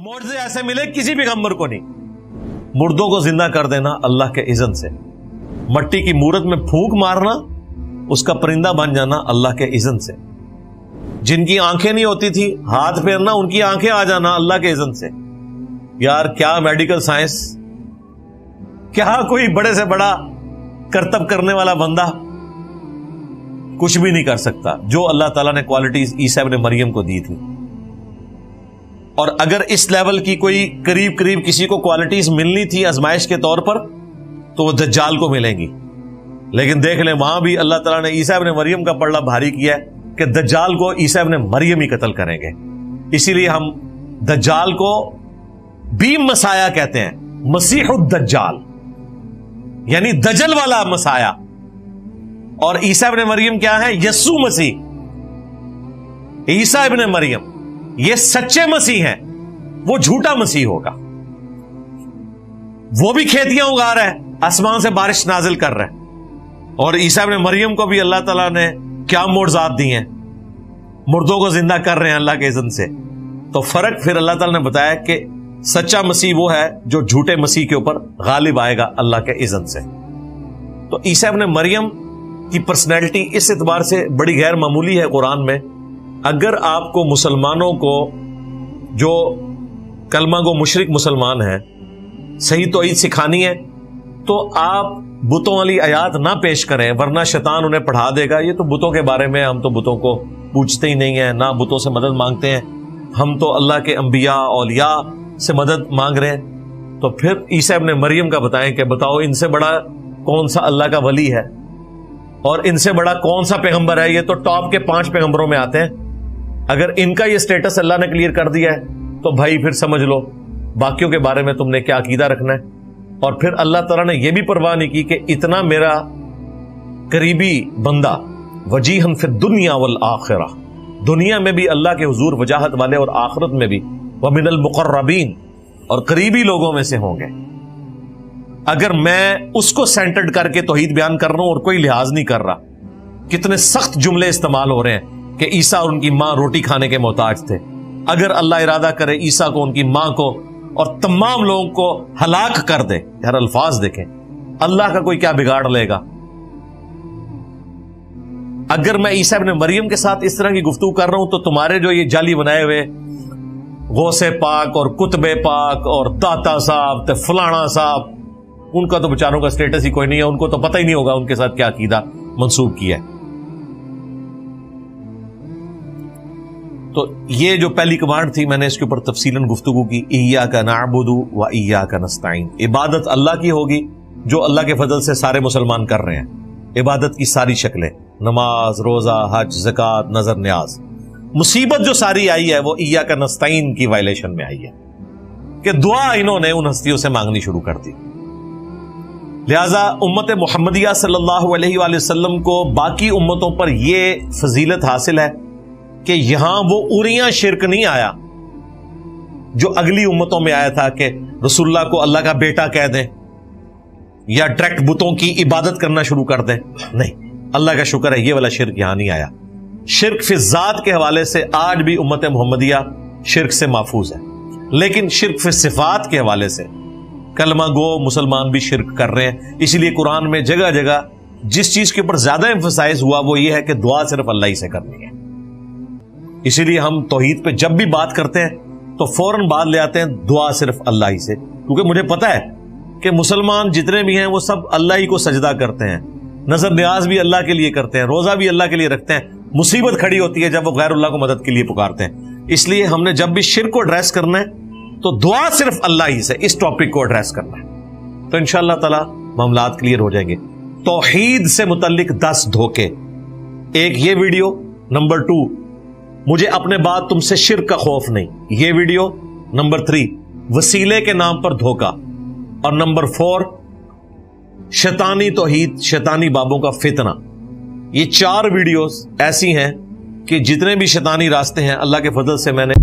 मुआवजे ऐसे मिले किसी पैगंबर को नहीं। मुर्दों को जिंदा कर देना अल्लाह के इज़्न से, मट्टी की मूरत में फूंक मारना, उसका परिंदा बन जाना अल्लाह के इज़्न से। जिनकी आंखें नहीं होती थी हाथ फेरना, उनकी आंखें आ जाना अल्लाह के इज़्न से। यार क्या मेडिकल साइंस, क्या कोई बड़े से बड़ा करतब करने वाला बंदा कुछ भी नहीं कर सकता जो अल्लाह ताला ने क्वालिटीज ईसा इब्न मरियम को दी थी। और अगर इस लेवल की कोई करीब करीब किसी को क्वालिटीज मिलनी थी आजमाइश के तौर पर, तो वो दज्जाल को मिलेंगी। लेकिन देख लें वहां भी अल्लाह ताला ने ईसा इब्न मरियम का पलड़ा भारी किया है कि दज्जाल को ईसा इब्न मरियम ही कत्ल करेंगे। इसीलिए हम दज्जाल को भी मसाया कहते हैं, मसीहुद दज्जाल, यानी दजल वाला मसाया। और ईसा इब्न मरियम क्या है? यस्सु मसीह। ईसा इब्न मरियम ये सच्चे मसीह हैं, वो झूठा मसीह होगा। वो भी खेतियां उगा रहा है, आसमान से बारिश नाजिल कर रहा है। और ईसा इब्न मरियम को भी अल्लाह ताला ने क्या मोज़ात दी हैं, मुर्दों को जिंदा कर रहे हैं अल्लाह के इज़्न से। तो फर्क फिर अल्लाह ताला ने बताया कि सच्चा मसीह वो है जो झूठे मसीह के ऊपर गालिब आएगा अल्लाह के इज़्न से। तो ईसा इब्न मरियम की पर्सनैलिटी इस एतबार से बड़ी गैर मामूली है कुरान में। अगर आपको मुसलमानों को जो कलमा गो मुशरिक मुसलमान हैं सही तौहीद सिखानी है, तो आप बुतों वाली आयात ना पेश करें, वरना शैतान उन्हें पढ़ा देगा ये तो बुतों के बारे में, हम तो बुतों को पूछते ही नहीं है, ना बुतों से मदद मांगते हैं, हम तो अल्लाह के अंबिया औलिया से मदद मांग रहे हैं। तो फिर ईसा इब्न मरियम का बताएं कि बताओ इनसे बड़ा कौन सा अल्लाह का वली है और इनसे बड़ा कौन सा पैगंबर है। ये तो टॉप के 5 पैगंबरों में आते हैं। अगर इनका ये स्टेटस अल्लाह ने क्लियर कर दिया है तो भाई फिर समझ लो बाकियों के बारे में तुमने क्या अकीदा रखना है। और फिर अल्लाह ताला ने यह भी परवाह नहीं की कि इतना मेरा करीबी बंदा वजीहन फिर दुनिया वल आखिरा, दुनिया में भी अल्लाह के हुजूर वजाहत वाले और आखिरत में भी व मिनल मुकर्रबीन, और करीबी लोगों में से होंगे। अगर मैं उसको सेंटर्ड करके तौहीद बयान कर रहा हूं और कोई लिहाज नहीं कर रहा, कितने सख्त जुमले इस्तेमाल हो रहे हैं कि ईसा और उनकी मां रोटी खाने के मोहताज थे। अगर अल्लाह इरादा करे ईसा को, उनकी मां को और तमाम लोगों को हलाक कर दे, यार अल्फाज देखें, अल्लाह का कोई क्या बिगाड़ लेगा। अगर मैं ईसा इब्न मरियम के साथ इस तरह की गुफ्तगू कर रहा हूं तो तुम्हारे जो ये जाली बनाए हुए गौसे पाक और कुतबे पाक और दाता साहब ते फलाना साहब, उनका तो बेचारों का स्टेटस ही कोई नहीं है, उनको तो पता ही नहीं होगा उनके साथ क्या अकीदा मंसूब किया है। तो ये जो पहली कमांड थी मैंने इसके ऊपर तफसीलन गुफ्तगू की, इय्याका नअबुदु व इय्याका नस्तईन। इबादत अल्लाह की होगी जो अल्लाह के फजल से सारे मुसलमान कर रहे हैं। इबादत की सारी शक्लें, नमाज, रोजा, हज, ज़कात, नजर, न्याज। मुसीबत जो सारी आई है वो इय्याका नस्तईन की वायलेशन में आई है कि दुआ इन्होंने उन हस्तियों से मांगनी शुरू कर दी। लिहाजा उम्मत मुहम्मदिया सल्लल्लाहु अलैहि वसल्लम को बाकी उम्मतों पर यह फजीलत हासिल है कि यहां वो उरिया शिरक नहीं आया जो अगली उम्मतों में आया था कि रसूलुल्लाह को अल्लाह का बेटा कह दें या डायरेक्ट बुतों की इबादत करना शुरू कर दें। नहीं, अल्लाह का शुक्र है ये वाला शिरक यहां नहीं आया। शिरक फिर ज़ात के हवाले से आज भी उम्मत मुहम्मदिया शिरक से महफूज है, लेकिन शिरक फिर सिफात के हवाले से कलमा गो मुसलमान भी शिरक कर रहे हैं। इसलिए कुरान में जगह जगह जिस चीज के ऊपर ज्यादा एम्फसाइज हुआ वो ये है कि दुआ सिर्फ अल्लाह ही से करनी है। इसीलिए हम तौहीद पे जब भी बात करते हैं तो फौरन बात ले आते हैं दुआ सिर्फ अल्लाह ही से, क्योंकि मुझे पता है कि मुसलमान जितने भी हैं वो सब अल्लाह ही को सजदा करते हैं, नजर न्याज भी अल्लाह के लिए करते हैं, रोजा भी अल्लाह के लिए रखते हैं। मुसीबत खड़ी होती है जब वो गैरुल्लाह को मदद के लिए पुकारते हैं। इसलिए हमने जब भी शिर्क को एड्रेस करना है तो दुआ सिर्फ अल्लाह ही से इस टॉपिक को एड्रेस करना है, तो इंशाअल्लाह ताला मामलात क्लियर हो जाएंगे। तौहीद से मुतल्लिक 10 धोखे, एक ये वीडियो, नंबर 2 मुझे अपने बाद तुमसे शिर्क का खौफ नहीं, ये वीडियो, नंबर 3 वसीले के नाम पर धोखा, और नंबर 4 शैतानी तौहीद, शैतानी बाबों का फितना। ये 4 वीडियोस ऐसी हैं कि जितने भी शैतानी रास्ते हैं अल्लाह के फजल से मैंने